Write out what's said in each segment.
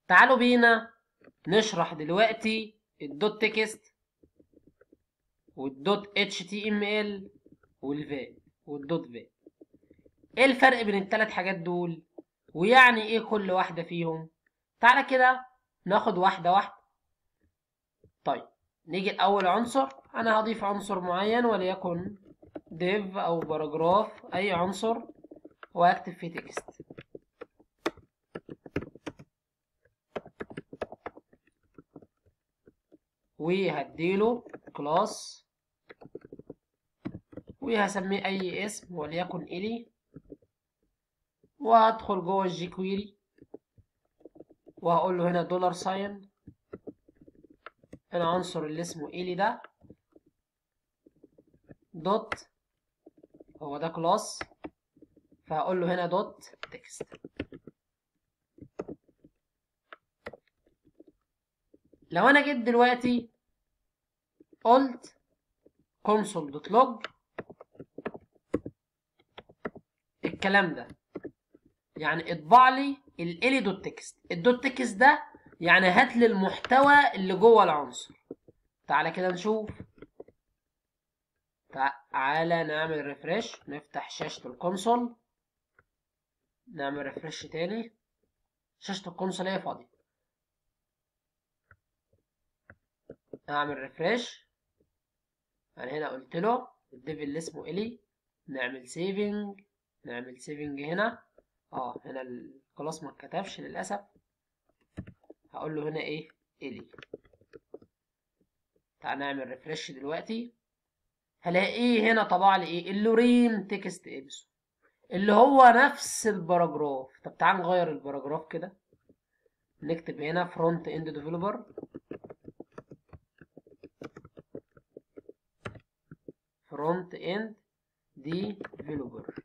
تعالوا بينا نشرح دلوقتي الدوت تكست والدوت HTML والدوت فال. ايه الفرق بين الثلاث حاجات دول ويعني ايه كل واحدة فيهم؟ تعالى كده ناخد واحدة واحدة. طيب نيجي لأول عنصر. أنا هضيف عنصر معين وليكن div أو باراجراف، أي عنصر، وأكتب فيه تكست. وهديله كلاس وهسميه أي اسم وليكن إلي، وهدخل جوه الجي كويري وهقول له هنا دولار ساين العنصر اللي اسمه إلي ده دوت، هو ده كلاس، فهقول له هنا دوت تكست. لو انا جيت دلوقتي قلت console.log الكلام ده، يعني اطبع لي الالي دوت تكست. الدوت تكست ده يعني هات لي المحتوى اللي جوه العنصر. تعالى كده نشوف. تعالى نعمل ريفرش، نفتح شاشة الكونسول، نعمل ريفرش تاني. شاشة الكونسول هي فاضية. اعمل ريفرش. انا هنا قلت له الديف اللي اسمه الي، نعمل سيفنج. نعمل سيفنج هنا. هنا الكلاس ما اتكتبش للاسف. هقول له هنا ايه؟ الي. تعال نعمل ريفرش دلوقتي. هلاقيه هنا طبع لي ايه؟ اللورين تكست ابسو، اللي هو نفس الباراجراف. طب تعال نغير الباراجراف كده، نكتب هنا فرونت اند ديفلوبر، فرونت اند ديفلوبر.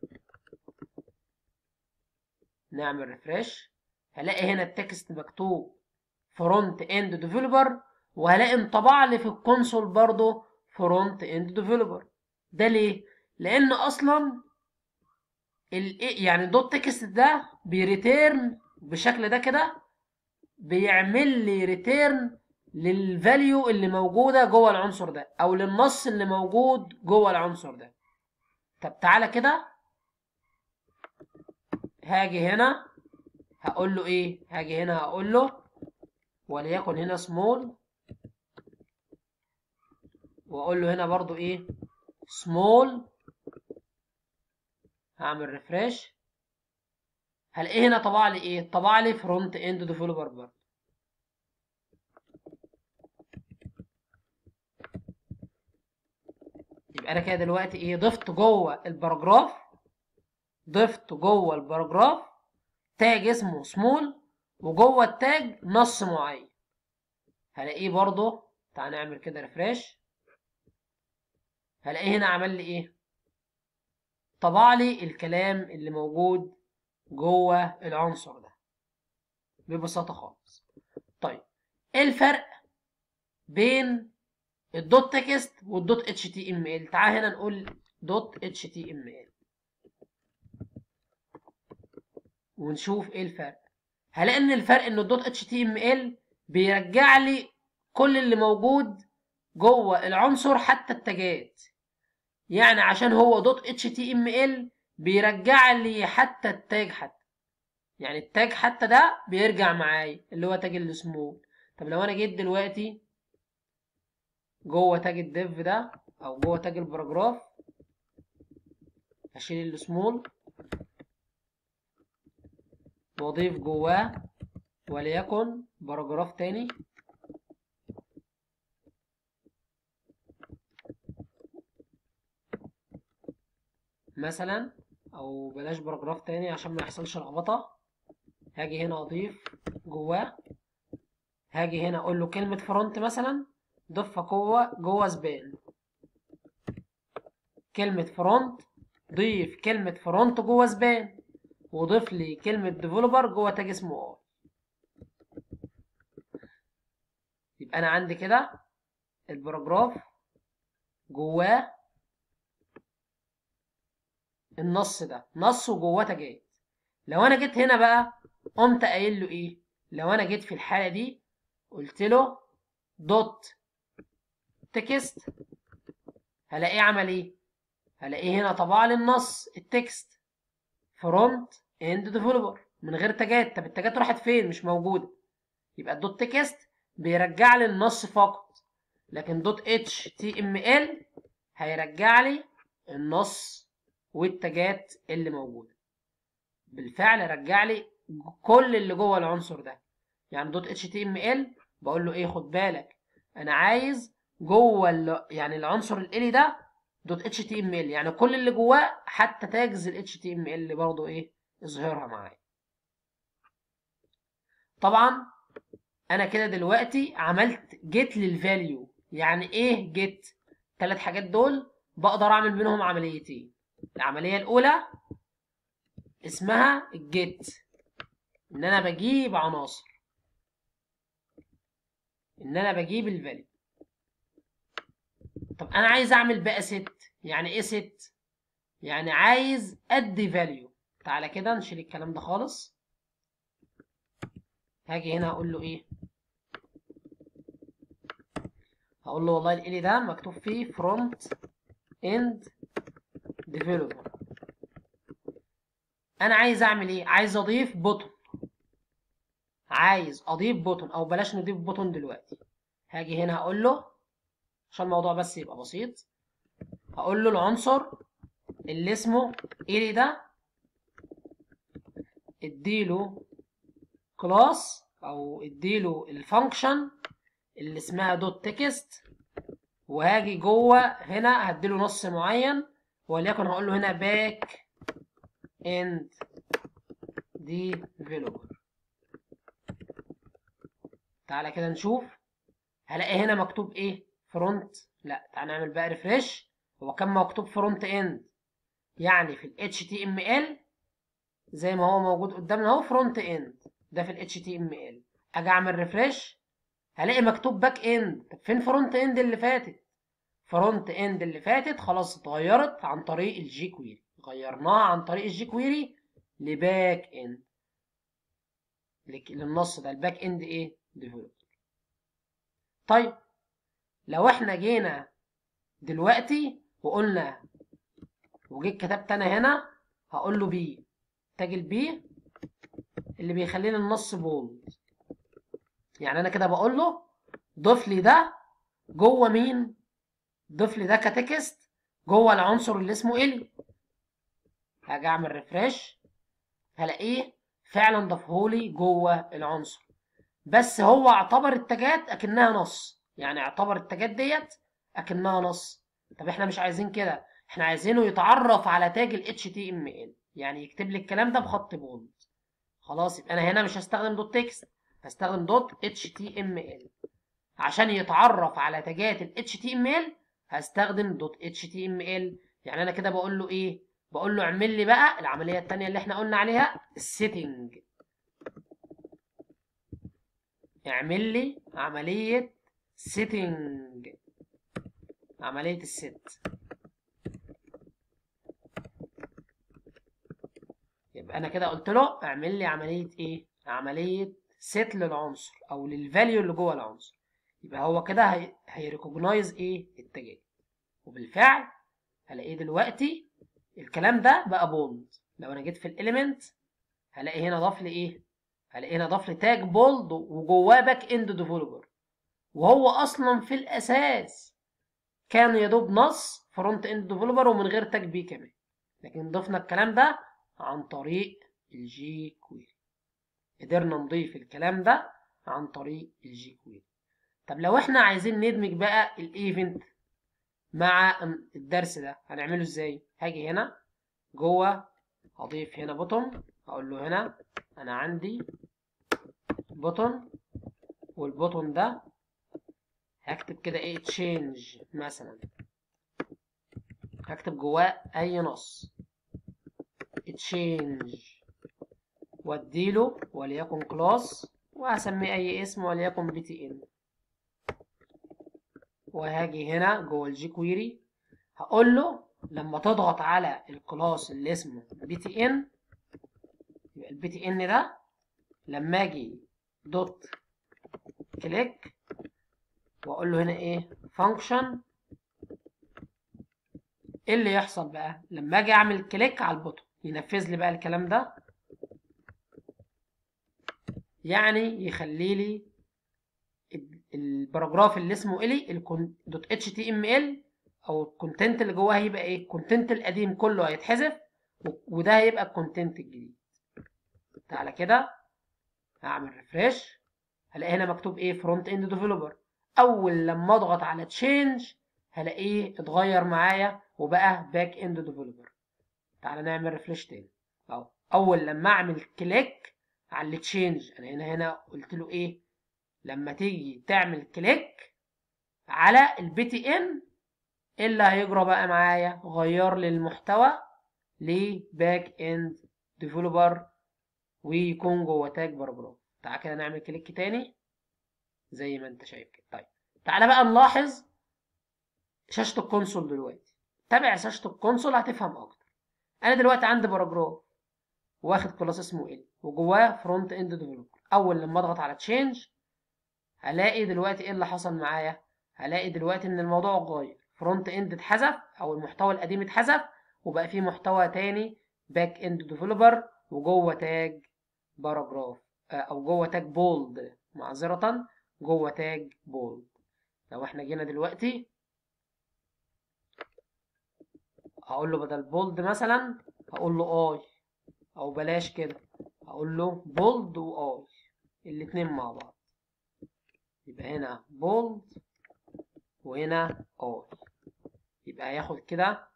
نعمل ريفرش. هلاقي هنا التكست مكتوب فرونت اند ديفلوبر، وهلاقي انطبع لي في الكونسول برضو فرونت اند ديفلوبر. ده ليه؟ لان اصلا يعني دوت تكست ده بيريتيرن بالشكل ده كده، بيعمل لي ريتيرن للفاليو اللي موجوده جوه العنصر ده او للنص اللي موجود جوه العنصر ده. طب تعالى كده هاجي هنا هقول له ايه؟ هاجي هنا هقول له وليكن هنا سمول، واقول له هنا برضو ايه؟ سمول. هعمل ريفرش. هلاقيه هنا طبع لي ايه؟ طبع لي فرونت اند ديفلوبر برضو. يبقى انا كده دلوقتي ايه؟ ضفت جوه الباراجراف تاج اسمه سمول، وجوه التاج نص معين. هلاقيه برضو. تعال نعمل كده ريفرش. هلاقيه هنا عمل لي ايه؟ طبع لي الكلام اللي موجود جوه العنصر ده ببساطة خالص. طيب ايه الفرق بين الدوت تكست والدوت اتش تي ام ال؟ تعال هنا نقول دوت اتش تي ام ال ونشوف ايه الفرق. هلاقي ان الفرق ان الدوت اتش تي ام ال بيرجع لي كل اللي موجود جوه العنصر حتى التاجات. يعني عشان هو دوت اتش تي ام ال بيرجع لي حتى التاج، حتى يعني التاج حتى ده بيرجع معايا اللي هو تاج السمول. طب لو انا جيت دلوقتي جوه تاج الديف ده او جوه تاج الباراجراف، هشيل السمول واضيف جواه وليكن باراجراف تاني، مثلا، او بلاش باراجراف تاني عشان ما يحصلش لخبطه. هاجي هنا اضيف جواه، هاجي هنا اقول له كلمه فرونت مثلا، ضيفها جوه سبان. كلمه فرونت، ضيف كلمه فرونت جوه سبان، وضيف لي كلمه ديفلوبر جوه تاج اسمه ار. يبقى انا عندي كده الباراجراف جواه النص ده، نص وجواه تاجات. لو انا جيت هنا بقى قمت قايل له ايه؟ لو انا جيت في الحالة دي قلت له دوت تكست، هلاقيه عمل ايه؟ هلاقيه هنا طبع لي النص التكست فرونت اند ديفلوبر من غير تاجات. طب التاجات راحت فين؟ مش موجودة. يبقى الدوت تكست بيرجع لي النص فقط، لكن دوت اتش تي ام ال هيرجع لي النص والتاجات اللي موجودة. بالفعل رجع لي كل اللي جوه العنصر ده. يعني دوت اتش تي ام ال بقول له ايه؟ خد بالك انا عايز جوه يعني العنصر الالي ده دوت اتش تي ام ال، يعني كل اللي جواه حتى تاجز الاتش تي ام ال برضه ايه؟ اظهرها معايا. طبعا انا كده دلوقتي عملت جيت للفاليو. يعني ايه جيت؟ الثلاث حاجات دول بقدر اعمل منهم عمليتين. العمليه الاولى اسمها الجيت، ان انا بجيب عناصر، ان انا بجيب الفاليو. طب انا عايز اعمل بقى ست. يعني ايه ست؟ يعني عايز ادي فاليو. تعالى كده نشيل الكلام ده خالص. هاجي هنا اقول له ايه؟ هقول له والله الالي ده مكتوب فيه فرونت اند ديفلوبر. انا عايز اعمل ايه؟ عايز اضيف بوتون. عايز اضيف بوتون، او بلاش نضيف بوتون دلوقتي. هاجي هنا هقول له عشان الموضوع بس يبقى بسيط، هقول له العنصر اللي اسمه الي ده اديله كلاس، او اديله الفانكشن اللي اسمها دوت تكست، وهاجي جوه هنا هديله نص معين، وليكن هقول له هنا باك اند ديفلوبر. تعالى كده نشوف، هلاقي هنا مكتوب ايه؟ فرونت. لا، تعالى نعمل بقى ريفريش. هو كان مكتوب فرونت اند، يعني في ال HTML زي ما هو موجود قدامنا اهو فرونت اند ده في ال HTML. اجي اعمل ريفريش هلاقي مكتوب باك اند. طب فين فرونت اند اللي فاتت؟ فرونت اند اللي فاتت خلاص اتغيرت عن طريق الجي كويري، غيرناها عن طريق الجي كويري لباك اند، للنص ده الباك اند ايه؟ ديفلوبر. طيب لو احنا جينا دلوقتي وقلنا وجيت كتبت انا هنا هقول له بي، تاج البي اللي بيخليني النص بولد. يعني انا كده بقول له ضيف لي ده جوه مين؟ ضيف لي ده كتكست جوه العنصر اللي اسمه الي. هاجي اعمل ريفريش هلاقيه فعلا ضافهولي جوه العنصر، بس هو اعتبر التاجات اكنها نص. يعني اعتبر التاجات ديت اكنها نص. طب احنا مش عايزين كده، احنا عايزينه يتعرف على تاج ال HTML، يعني يكتب لي الكلام ده بخط بولد. خلاص، يبقى انا هنا مش هستخدم دوت تكست، هستخدم دوت HTML. عشان يتعرف على تاجات ال HTML هستخدم دوت HTML. يعني انا كده بقول له ايه؟ بقول له اعمل لي بقى العمليه الثانيه اللي احنا قلنا عليها، السيتنج. اعمل لي عمليه سيتنج، عمليه الست. يبقى انا كده قلت له اعمل لي عمليه ايه؟ عمليه سيت للعنصر او للفاليو اللي جوه العنصر. يبقى هو كده هيريكوجنايز ايه؟ التاجات. وبالفعل هلاقيه دلوقتي الكلام ده بقى بولد. لو انا جيت في الاليمنت هلاقي هنا ضاف لي ايه؟ هلاقي هنا ضاف لي تاج بولد وجواه باك اند ديفلوبر، وهو اصلا في الاساس كان يا دوب نص فرونت اند ديفلوبر ومن غير تاج بي كمان، لكن ضفنا الكلام ده عن طريق الجي كويري. قدرنا نضيف الكلام ده عن طريق الجي كويري. طب لو احنا عايزين ندمج بقى الايفنت مع الدرس ده هنعمله ازاي؟ هاجي هنا جوه هضيف هنا بوتون، هقول له هنا انا عندي بوتون، والبوتون ده هكتب كده ايه؟ تشينج مثلا، هكتب جواه اي نص تشينج واديله وليكن كلاس وهسميه اي اسم وليكن بي تي ان. وهاجي هنا جوه الجي كويري هقول له لما تضغط على الكلاس اللي اسمه بي تي ان، يبقى البي تي ان ده لما اجي دوت كليك واقول له هنا ايه فانكشن. ايه اللي يحصل بقى لما اجي اعمل كليك على البوتون؟ ينفذ لي بقى الكلام ده، يعني يخلي لي الباراجراف اللي اسمه الي دوت اتش تي ام ال او الكونتنت اللي جواه هيبقى ايه؟ الكونتنت القديم كله هيتحذف وده هيبقى الكونتنت الجديد. تعالى كده هعمل ريفريش، هلاقي هنا مكتوب ايه؟ فرونت اند ديفلوبر. اول لما اضغط على تشينج هلاقيه اتغير معايا وبقى باك اند ديفلوبر. تعالى نعمل ريفريش تاني اهو. اول لما اعمل كليك على التشينج، انا هنا قلت له ايه؟ لما تيجي تعمل كليك على البي تي ان ايه اللي هيجرى بقى معايا؟ غير لي المحتوى لباك اند ديفلوبر ويكون جوه تاج باراجراف. تعالى كده نعمل كليك تاني زي ما انت شايف كده. طيب تعالى بقى نلاحظ شاشة الكونسول دلوقتي. تابع شاشة الكونسول هتفهم اكتر. انا دلوقتي عندي باراجراف واخد كلاس اسمه ال وجواه فرونت اند ديفلوبر. اول لما اضغط على تشينج هلاقي دلوقتي ايه اللي حصل معايا؟ هلاقي دلوقتي ان الموضوع اتغير، فرونت اند اتحذف او المحتوى القديم اتحذف وبقى فيه محتوى تاني باك اند ديفلوبر وجوه تاج باراجراف او جوه تاج بولد، معذرة جوه تاج بولد. لو احنا جينا دلوقتي هقول له بدل بولد مثلا هقول له اي، او بلاش كده هقول له بولد واي الاتنين مع بعض، يبقى هنا بولد وهنا اي. يبقى هياخد كده،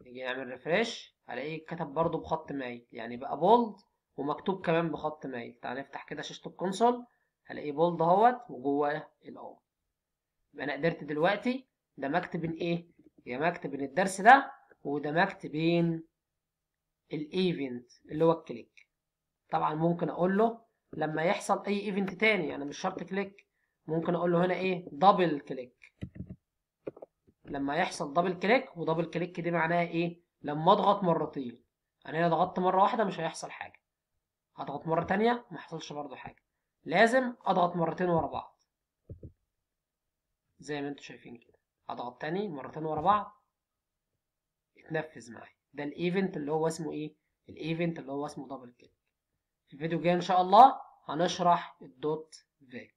نيجي نعمل ريفريش هلاقيه كتب برضو بخط مايل، يعني بقى بولد ومكتوب كمان بخط مايل. تعال نفتح كده شاشة الكونسول هلاقيه بولد اهوت وجواه الاي. يبقى انا قدرت دلوقتي دمجت بين ايه؟ دمجت بين الدرس ده ودمجت بين الايفنت اللي هو الكليك. طبعا ممكن اقول له لما يحصل اي ايفنت تاني، انا مش شرط كليك، ممكن اقول له هنا ايه؟ دبل كليك. لما يحصل دبل كليك، ودبل كليك دي معناها ايه؟ لما اضغط مرتين. انا هنا ضغطت مره واحده مش هيحصل حاجه، هضغط مره تانية ما حصلش برضو حاجه، لازم اضغط مرتين ورا بعض زي ما انتم شايفين كده. اضغط تاني مرتين ورا بعض اتنفذ معايا. ده الايفنت اللي هو اسمه ايه؟ الايفنت اللي هو اسمه دبل كليك. في الفيديو الجاي ان شاء الله هنشرح الدوت فيك.